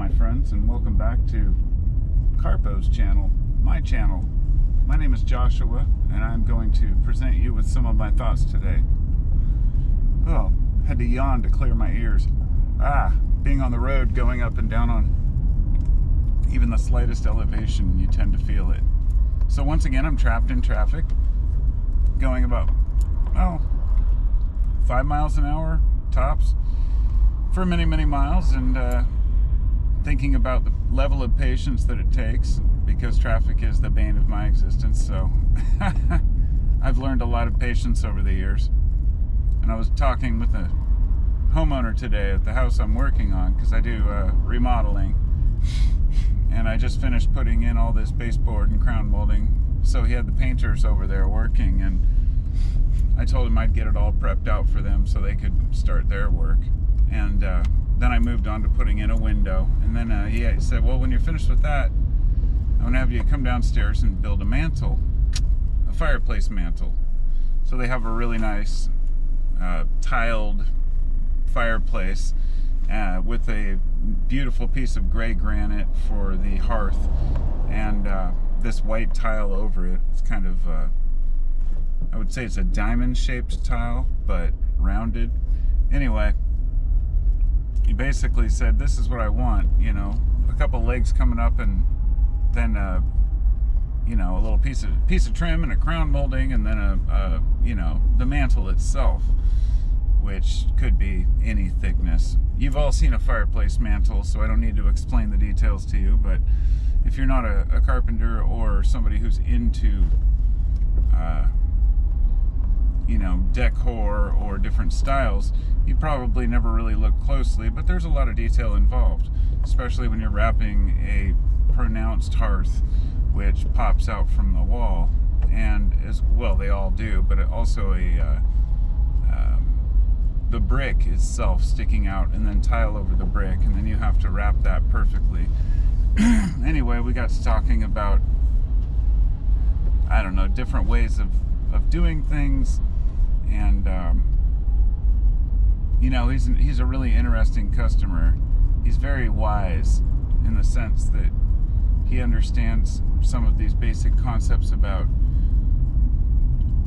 my friends, and welcome back to Carpo's channel, my channel. My name is Joshua, and I'm going to present you with some of my thoughts today. Oh, had to yawn to clear my ears. Being on the road, going up and down on even the slightest elevation, you tend to feel it. So once again, I'm trapped in traffic, going about, 5 miles an hour, tops, for many, many miles, and thinking about the level of patience that it takes, because traffic is the bane of my existence. So I've learned a lot of patience over the years. And I was talking with a homeowner today at the house I'm working on, because I do remodeling, and I just finished putting in all this baseboard and crown molding. So he had the painters over there working, and I told him I'd get it all prepped out for them so they could start their work. And then I moved on to putting in a window. And then he said, well, when you're finished with that, I'm going to have you come downstairs and build a mantle, a fireplace mantle. So they have a really nice tiled fireplace with a beautiful piece of gray granite for the hearth, and this white tile over it. It's kind of, I would say it's a diamond-shaped tile, but rounded. Anyway, he basically said, this is what I want, a couple legs coming up, and then a little piece of trim and a crown molding, and then the mantle itself, which could be any thickness. You've all seen a fireplace mantle, so I don't need to explain the details to you, but if you're not a carpenter or somebody who's into decor or different styles, you probably never really look closely, but there's a lot of detail involved, especially when you're wrapping a pronounced hearth which pops out from the wall, and as well they all do, but also the brick itself sticking out, and then tile over the brick, and then you have to wrap that perfectly. Anyway, we got to talking about, different ways of doing things, and he's a really interesting customer. He's very wise in the sense that he understands some of these basic concepts about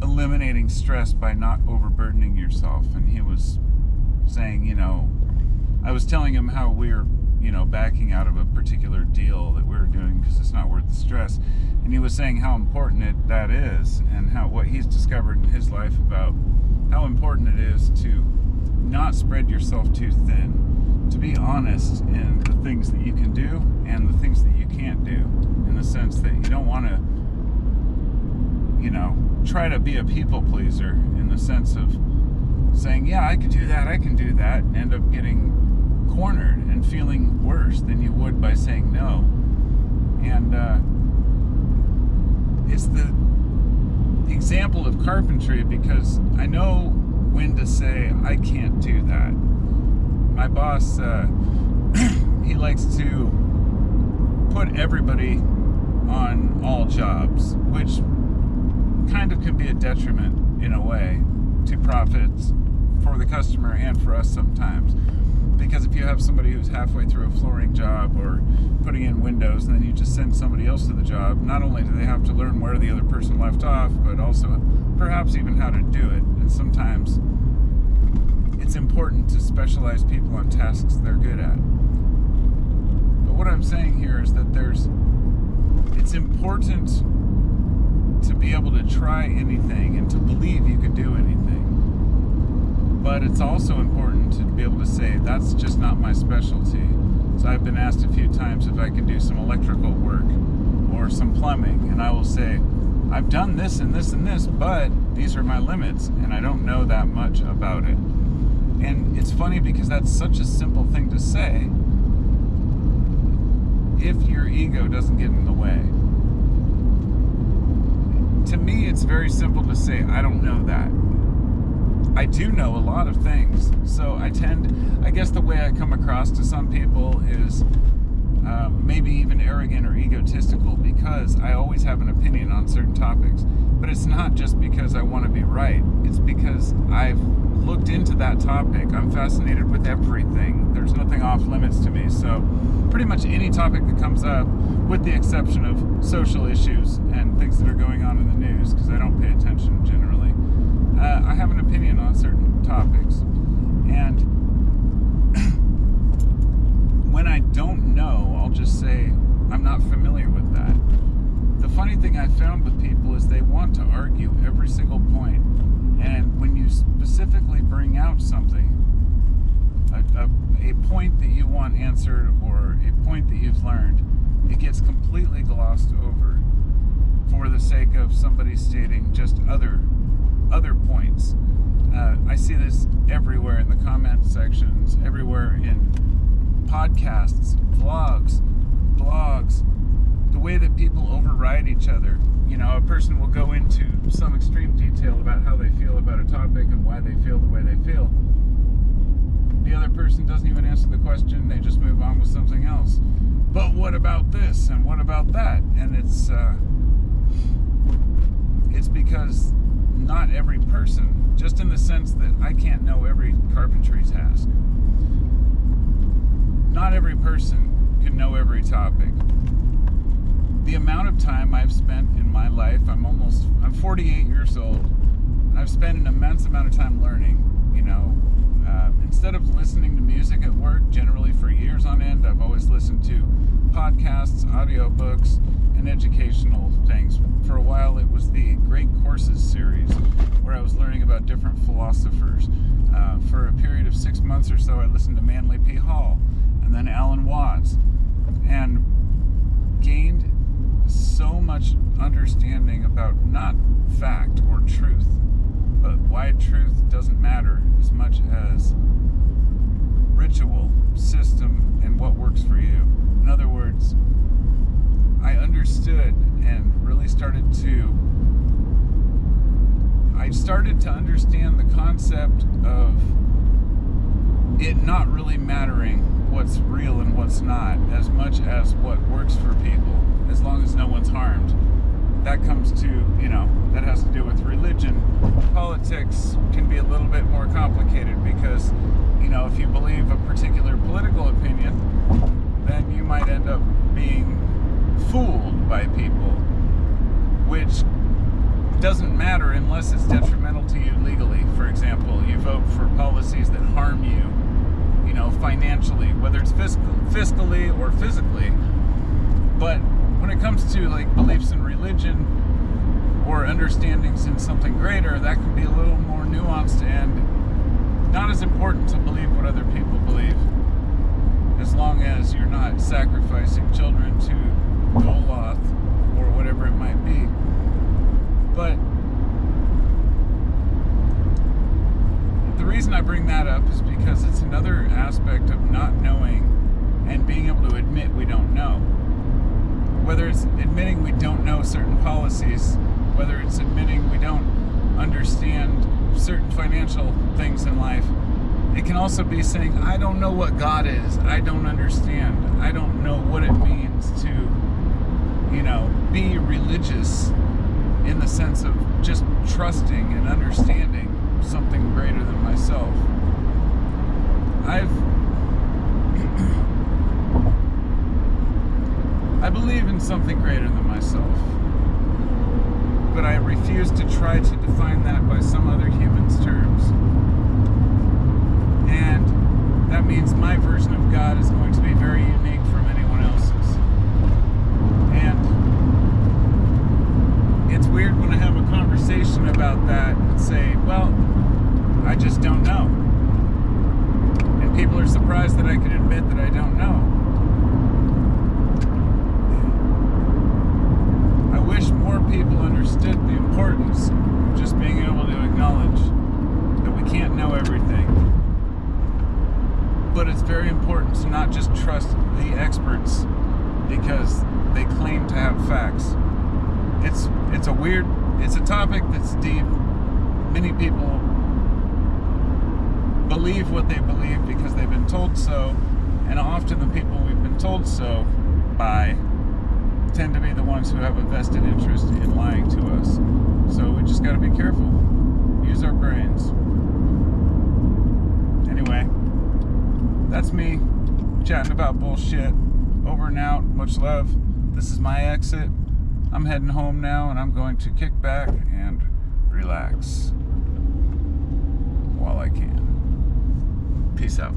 eliminating stress by not overburdening yourself. And he was saying, I was telling him how we're, backing out of a particular deal that we were doing because it's not worth the stress. And he was saying how important that is, and what he's discovered in his life about how important it is to not spread yourself too thin, to be honest in the things that you can do and the things that you can't do, in the sense that you don't want to, try to be a people pleaser, in the sense of saying, yeah, I can do that, and end up getting cornered and feeling worse than you would by saying no. And it's the example of carpentry, because I know when to say I can't do that. My boss, he likes to put everybody on all jobs, which kind of can be a detriment in a way to profits for the customer and for us sometimes. Because if you have somebody who's halfway through a flooring job or putting in windows, and then you just send somebody else to the job, not only do they have to learn where the other person left off, but also perhaps even how to do it. And sometimes it's important to specialize people on tasks they're good at. But what I'm saying here is that it's important to be able to try anything and to believe you can do anything. But it's also important to be able to say, that's just not my specialty. So I've been asked a few times if I can do some electrical work or some plumbing, and I will say, I've done this and this and this, but these are my limits, and I don't know that much about it. And it's funny because that's such a simple thing to say if your ego doesn't get in the way. To me, it's very simple to say, I don't know that. I do know a lot of things, so I guess the way I come across to some people is maybe even arrogant or egotistical, because I always have an opinion on certain topics. But it's not just because I want to be right. It's because I've looked into that topic. I'm fascinated with everything. There's nothing off off limits to me. So pretty much any topic that comes up, with the exception of social issues and things that are going on in the news, because I don't pay attention generally, I have an opinion on certain topics. And when I don't know, I'll just say I'm not familiar with that. The funny thing I found with people is they want to argue every single point. And when you specifically bring out something, a point that you want answered or a point that you've learned, it gets completely glossed over for the sake of somebody stating just other points. I see this everywhere in the comment sections, everywhere in podcasts, vlogs, blogs, the way that people override each other. You know, a person will go into some extreme detail about how they feel about a topic and why they feel the way they feel. The other person doesn't even answer the question, they just move on with something else. But what about this and what about that? And it's because not every person, just in the sense that I can't know every carpentry task. Not every person can know every topic. The amount of time I've spent in my life, I'm 48 years old, and I've spent an immense amount of time learning. You know, instead of listening to music at work, generally for years on end, I've always listened to podcasts, audiobooks, and educational things. For a while, it was the Great Courses series, where I was learning about different philosophers. For a period of 6 months or so, I listened to Manly P. Hall, and then Alan Watts, and gained so much understanding about not fact or truth, but why truth doesn't matter as much as ritual, system, and what works for you. In other words, I understood and really started to understand the concept of it not really mattering what's real and what's not as much as what works for people, as long as no one's harmed. That comes to, that has to do with religion. Politics can be a little bit more complicated because, if you believe a particular political opinion, then you might end up being fooled by people, which doesn't matter unless it's detrimental to you legally. For example, you vote for policies that harm you, financially, whether it's fiscally or physically. But when it comes to like beliefs in religion or understandings in something greater, that can be a little more nuanced and not as important to believe what other people believe, as long as you're not sacrificing children to Goloth or whatever it might be. But the reason I bring that up is because it's another aspect of not knowing and being able to admit we don't know. Whether it's admitting we don't know certain policies, whether it's admitting we don't understand certain financial things in life, it can also be saying, I don't know what God is. I don't understand. I don't know what it means to, be religious in the sense of just trusting and understanding something greater than myself. I believe in something greater than myself, but I refuse to try to define that by some other human's terms. And that means my version of God is going to be very unique from anyone else's. And it's weird when I have a conversation about that and say, well, I just don't know. And people are surprised that I can admit that I don't know. I wish more people understood the importance of just being able to acknowledge that we can't know everything. But it's very important to not just trust the experts because they claim to have facts. It's a topic that's deep. Many people believe what they believe because they've been told so, and often the people we've been told so by tend to be the ones who have a vested interest in lying to us. So we just got to be careful. Use our brains. Anyway, that's me. chatting about bullshit. Over and out. Much love. This is my exit. I'm heading home now, and I'm going to kick back and relax while I can. Peace out.